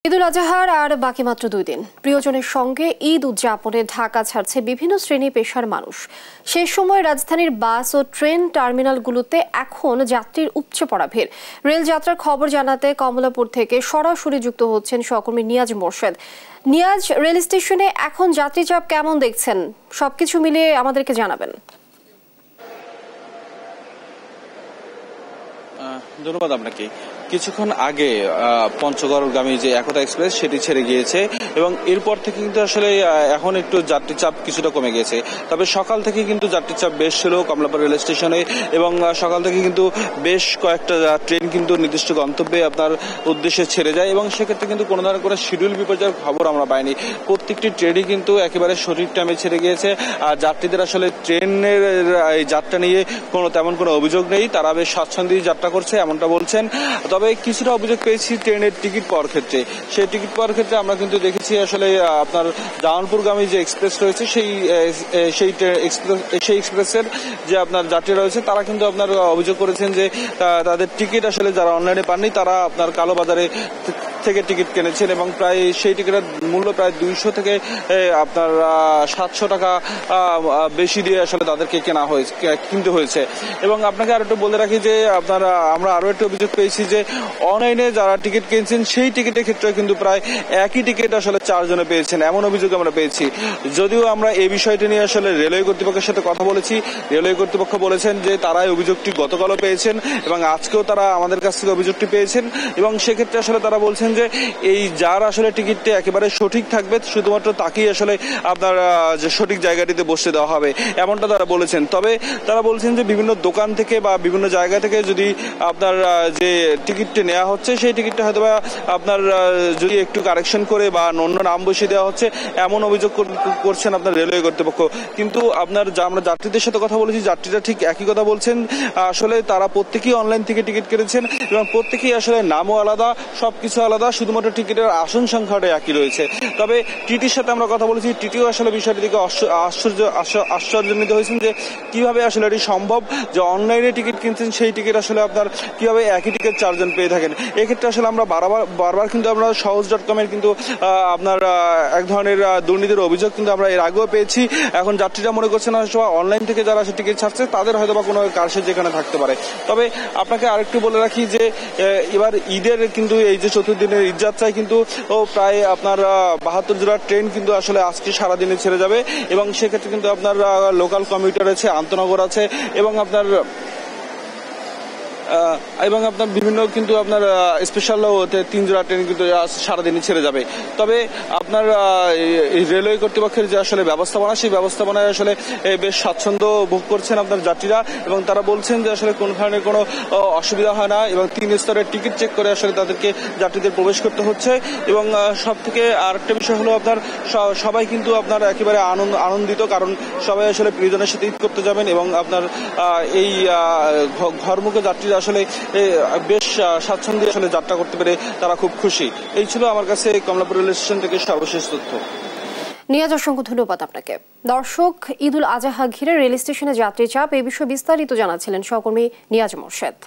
ঈদুল আজহার আর বাকি মাত্র 2 দিন। প্রিয়জনের সঙ্গে ঈদ উদযাপনে ঢাকা ছাড়ছে বিভিন্ন শ্রেণী পেশার মানুষ। সেই সময় রাজধানীর বাস ও ট্রেন টার্মিনালগুলোতে এখন যাত্রীর উপচে পড়া ভিড়। রেল যাত্রার খবর জানাতে কমলাপুর থেকে সরাসরি যুক্ত হচ্ছেন সহকর্মী নিয়াজ মোর্শেদ। নিয়াজ, রেল স্টেশনে এখন যাত্রী চাপ কেমন দেখছেন? সবকিছু মিলিয়ে আমাদেরকে জানাবেন। ধন্যবাদ আপনাকে। কিছুক্ষণ আগে পঞ্চগড়গামী যে একতা এক্সপ্রেস সেটি ছেড়ে গিয়েছে এবং এরপর থেকে কিন্তু আসলে এখন একটু যাত্রী চাপ কিছুটা কমে গেছে। তবে সকাল থেকে কিন্তু যাত্রী চাপ বেশ ছিল কমলাপুর রেল স্টেশনে এবং সকাল থেকে কিন্তু বেশ কয়েকটা ট্রেন কিন্তু নির্দিষ্ট গন্তব্যে আপনার উদ্দেশ্যে ছেড়ে যায় এবং সেক্ষেত্রে কিন্তু কোনো ধরনের কোনো শিডিউল বিপর্যয়ের খবর আমরা পাইনি। প্রত্যেকটি ট্রেনই কিন্তু একেবারে সঠিক টাইমে ছেড়ে গিয়েছে আর যাত্রীদের আসলে ট্রেনের এই যাত্রা নিয়ে তেমন কোনো অভিযোগ নেই। তারা বেশ স্বাচ্ছন্দ্যেই যাত্রা করছে এমনটা বলছেন। তবে কিছুটা অভিযোগ পেয়েছি ট্রেনের টিকিট পাওয়ার ক্ষেত্রে। সেই টিকিট পাওয়ার ক্ষেত্রে আমরা কিন্তু দেখেছি আসলে আপনার জামালপুরগামী যে এক্সপ্রেস রয়েছে সেই এক্সপ্রেসের যে আপনার যাত্রী রয়েছে তারা কিন্তু আপনার অভিযোগ করেছেন যে তাদের টিকিট আসলে যারা অনলাইনে পাননি তারা আপনার কালোবাজারে থেকে টিকিট কিনেছেন এবং প্রায় সেই টিকিটের মূল্য প্রায় 200 থেকে আপনার 700 টাকা বেশি দিয়ে আসলে তাদেরকে কিনতে হয়েছে। এবং আপনাকে আরো একটু বলে রাখি যে আমরা আরো একটু অভিযোগ পেয়েছি যে অনলাইনে যারা টিকিট কিনছেন সেই টিকিটের ক্ষেত্রে কিন্তু প্রায় একই টিকিট আসলে 4 জনে পেয়েছেন এমন অভিযোগ আমরা পেয়েছি। যদিও আমরা এই বিষয়টি নিয়ে আসলে রেলওয়ে কর্তৃপক্ষের সাথে কথা বলেছি। রেলওয়ে কর্তৃপক্ষ বলেছেন যে তারা এই অভিযোগটি গতকালও পেয়েছেন এবং আজকেও তারা আমাদের কাছ থেকে অভিযোগটি পেয়েছেন এবং সেক্ষেত্রে আসলে তারা বলছেন যে এই যার আসলে টিকিটটি একেবারে সঠিক থাকবে শুধুমাত্র তাকেই আসলে আপনার যে সঠিক জায়গাটিতে বসতে দেওয়া হবে এমনটা তারা বলেছেন। তবে তারা বলছেন যে বিভিন্ন দোকান থেকে বা বিভিন্ন জায়গা থেকে যদি আপনার যে টিকিটটি নেওয়া হচ্ছে সেই টিকিটটা হয়তো বা আপনার যদি একটু কারেকশন করে বা অন্য নাম বসিয়ে দেওয়া হচ্ছে এমন অভিযোগ করছেন আপনার রেলওয়ে কর্তৃপক্ষ। কিন্তু আমরা যাত্রীদের সাথে কথা বলেছি, যাত্রীরা ঠিক একই কথা বলছেন। আসলে তারা প্রত্যেকেই অনলাইন থেকে টিকিট কেটেছেন এবং প্রত্যেকেই আসলে নামও আলাদা, সবকিছু আলাদা, শুধুমাত্র টিকিটের আসন সংখ্যাটা একই রয়েছে। তবে টিটির সাথে আমরা কথা বলেছি, টিটিও আসলে বিষয়টি থেকে আশ্চর্যান্বিত হয়েছেন যে কিভাবে আসলে এটি সম্ভব যে অনলাইনে টিকিট কিনছেন সেই টিকিট আসলে আপনার কিভাবে একই টিকিট 4 জন পেয়ে থাকেন। এক্ষেত্রে আসলে আমরা বারবার কিন্তু আমরা সহজ.com-এর কিন্তু আপনার এক ধরনের দুর্নীতির অভিযোগ কিন্তু আমরা এর আগেও পেয়েছি। এখন যাত্রীরা মনে করছেন অনলাইন থেকে যারা টিকিট ছাড়ছে তাদের হয়তো বা কোনো কারসাজি যেখানে থাকতে পারে। তবে আপনাকে আরেকটু বলে রাখি যে এবার ঈদের কিন্তু এই যে 4 দিনের ঈদ যাত্রায় কিন্তু প্রায় আপনার 72 জোড়া ট্রেন কিন্তু আসলে আজকে সারাদিনে ছেড়ে যাবে এবং সেক্ষেত্রে কিন্তু আপনার লোকাল কমিউটার আছে, আন্তনগর আছে এবং আপনার বিভিন্ন কিন্তু আপনার স্পেশাল 3 জোড়া ট্রেন কিন্তু সারাদিনই ছেড়ে যাবে। তবে আপনার রেলওয়ে কর্তৃপক্ষের যে আসলে ব্যবস্থাপনা সেই ব্যবস্থাপনায় আসলে বেশ স্বাচ্ছন্দ্য ভোগ করছেন আপনার যাত্রীরা এবং তারা বলছেন যে আসলে কোনো ধরনের কোনো অসুবিধা হয় না এবং 3 স্তরের টিকিট চেক করে আসলে তাদেরকে যাত্রীদের প্রবেশ করতে হচ্ছে। এবং সব থেকে আরেকটা বিষয় হলো আপনার সবাই কিন্তু আপনার একেবারে আনন্দিত, কারণ সবাই আসলে প্রিয়জনের সাথে ঈদ করতে যাবেন এবং আপনার এই ঘরমুখে যাত্রীরা আসলে বেশ স্বাচ্ছন্দ্যে আসলে যাত্রা করতে পেরে তারা খুব খুশি। এই ছিল আমার কাছে কমলাপুর রেল স্টেশন থেকে সর্বশেষ তথ্য। নিয়াজ, অসংখ্য ধন্যবাদ আপনাকে। দর্শক, ঈদুল আজহা ঘিরে রেল স্টেশনে যাত্রী চাপ এই বিষয়ে বিস্তারিত জানাচ্ছিলেন সহকর্মী নিয়াজ মোর্শেদ।